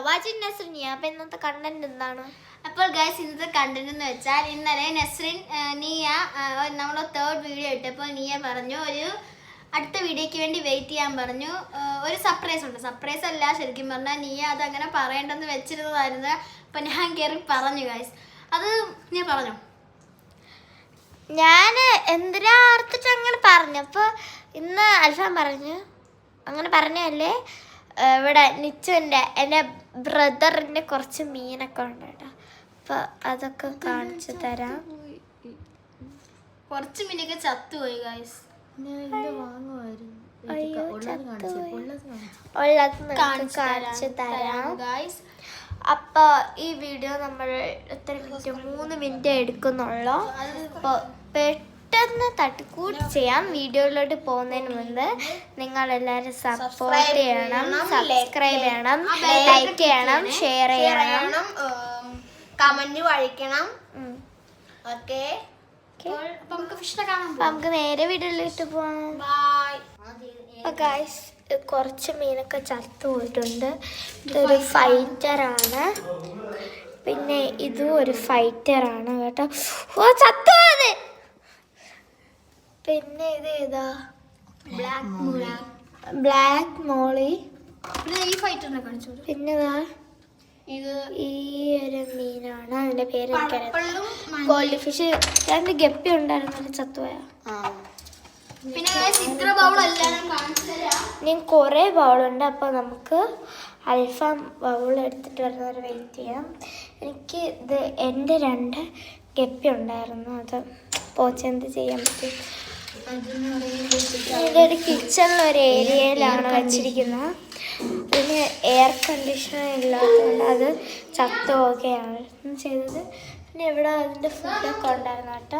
Watching നസ്രിനിയ. അപ്പൊ ഇന്നത്തെ content എന്താണ്? അപ്പോൾ ഗൈസ് ഇന്നത്തെ കണ്ടന്റ് എന്ന് വെച്ചാൽ ഇന്നലെ നസ്രിൻ നീയ നമ്മൾ 3rd വീഡിയോ ഇട്ടപ്പോൾ നീയ പറഞ്ഞു ഒരു അടുത്ത വീഡിയോയ്ക്ക് വേണ്ടി വെയിറ്റ് ചെയ്യാൻ പറഞ്ഞു. ഒരു സർപ്രൈസ് ഉണ്ട്. സർപ്രൈസ് അല്ല, ശരിക്കും പറഞ്ഞാൽ നീയ അതങ്ങനെ പറയേണ്ടെന്ന് വെച്ചിരുന്നതായിരുന്നു. അപ്പം ഞാൻ കയറി പറഞ്ഞു ഗൈസ്. അത് നീ പറഞ്ഞോ? ഞാൻ എന്തിനാ ഓർത്തിട്ട് അങ്ങനെ പറഞ്ഞു. അപ്പോൾ ഇന്ന് അൽഫാൻ പറഞ്ഞു, അങ്ങനെ പറഞ്ഞല്ലേ. ഇവിടെ നിച്ചുവിൻ്റെ എൻ്റെ ബ്രദറിൻ്റെ കുറച്ച് മീനൊക്കെ ഉണ്ട് കേട്ടോ. അപ്പോൾ അതൊക്കെ കാണിച്ചു തരാം. കുറച്ച് മീനൊക്കെ ചത്തുപോയി ഗൈസ്. കാണിച്ചു തരാം ഗൈസ്. അപ്പോൾ ഈ വീഡിയോ നമ്മൾ എത്ര മിനിറ്റ്? 3 മിനിറ്റ് എടുക്കുന്നുള്ളൂ. അപ്പോൾ പെട്ടെന്ന് തട്ടിക്കൂട്ടി ചെയ്യാം. വീഡിയോയിലോട്ട് പോകുന്നതിന് മുമ്പ് നിങ്ങളെല്ലാവരും സപ്പോർട്ട് ചെയ്യണം, സബ്സ്ക്രൈബ് ചെയ്യണം, ലൈക്ക് ചെയ്യണം, ഷെയർ ചെയ്യണം, കമന്റ് വഴിക്കണം. ഓക്കെ, നമുക്ക് നേരെ വീഡിയോയിലിട്ട് പോവാം. ഗൈസ്, കുറച്ച് മീനൊക്കെ ചത്തു പോയിട്ടുണ്ട്. ഇതൊരു ഫൈറ്ററാണ്, പിന്നെ ഇതും ഒരു ഫൈറ്ററാണ് കേട്ടോ. ഓ, ചത്തുപോയത്. പിന്നെ ഇത് ഏതാ? ബ്ലാക്ക് മോളി. ഈ ഫൈറ്ററിനെ കാണിച്ചു. പിന്നെ ഇത് ഈ ഒരു മീനാണ്, അതിന്റെ പേര് എനിക്കറിയാം. Gold fish. 2 ഗപ്പി ഉണ്ടായിരുന്നു, ചത്തുപോയാ. ഞാൻ കുറേ ബൗളുണ്ട്. അപ്പോൾ നമുക്ക് അൽഫാം ബൗൾ എടുത്തിട്ട് വരുന്നവരെ വെയിറ്റ് ചെയ്യാം. എനിക്ക് ഇത് എൻ്റെ 2 ഗപ്പി ഉണ്ടായിരുന്നു, അത് പോച്ചെന്ത് ചെയ്യാൻ പറ്റും. ഇതൊരു കിച്ചണിലൊരു ഏരിയയിലാണ് വെച്ചിരിക്കുന്നത്. പിന്നെ എയർ കണ്ടീഷണർ ഇല്ലാത്തതുകൊണ്ട് അത് ചത്തുപോവുകയാണ് ചെയ്തത്. പിന്നെ ഇവിടെ അതിൻ്റെ ഫുഡൊക്കെ ഉണ്ടായിരുന്നു കേട്ടോ.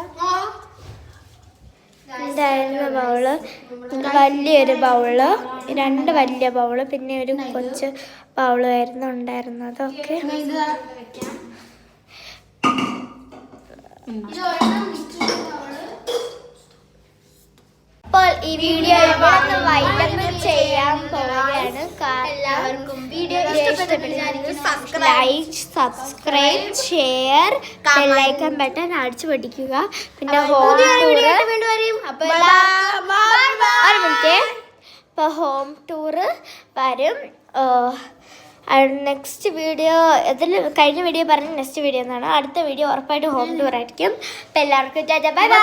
ഉണ്ടായിരുന്ന ബൗള്, വലിയൊരു ബൗള്, 2 വലിയ ബൗള്, പിന്നെ ഒരു കൊച്ചു ബൗളായിരുന്നു ഉണ്ടായിരുന്നത്. ഓക്കെ, അപ്പോൾ ഈ വീഡിയോ വൈൻഡപ്പ് ചെയ്യാൻ പോവുകയാണ്. എല്ലാവർക്കും വീഡിയോ ഇഷ്ടപ്പെട്ടു like, subscribe, share, bell icon button അടിച്ചു പഠിക്കുക. പിന്നെ ഹോം ടൂറ്, ഇപ്പോൾ ഹോം ടൂറ് വരും. നെക്സ്റ്റ് വീഡിയോ ഇതിൽ കഴിഞ്ഞ വീഡിയോ പറഞ്ഞ നെക്സ്റ്റ് വീഡിയോ എന്നാണ്. അടുത്ത വീഡിയോ ഉറപ്പായിട്ട് ഹോം ടൂർ ആയിരിക്കും. അപ്പോൾ എല്ലാവർക്കും ബൈ ബൈ.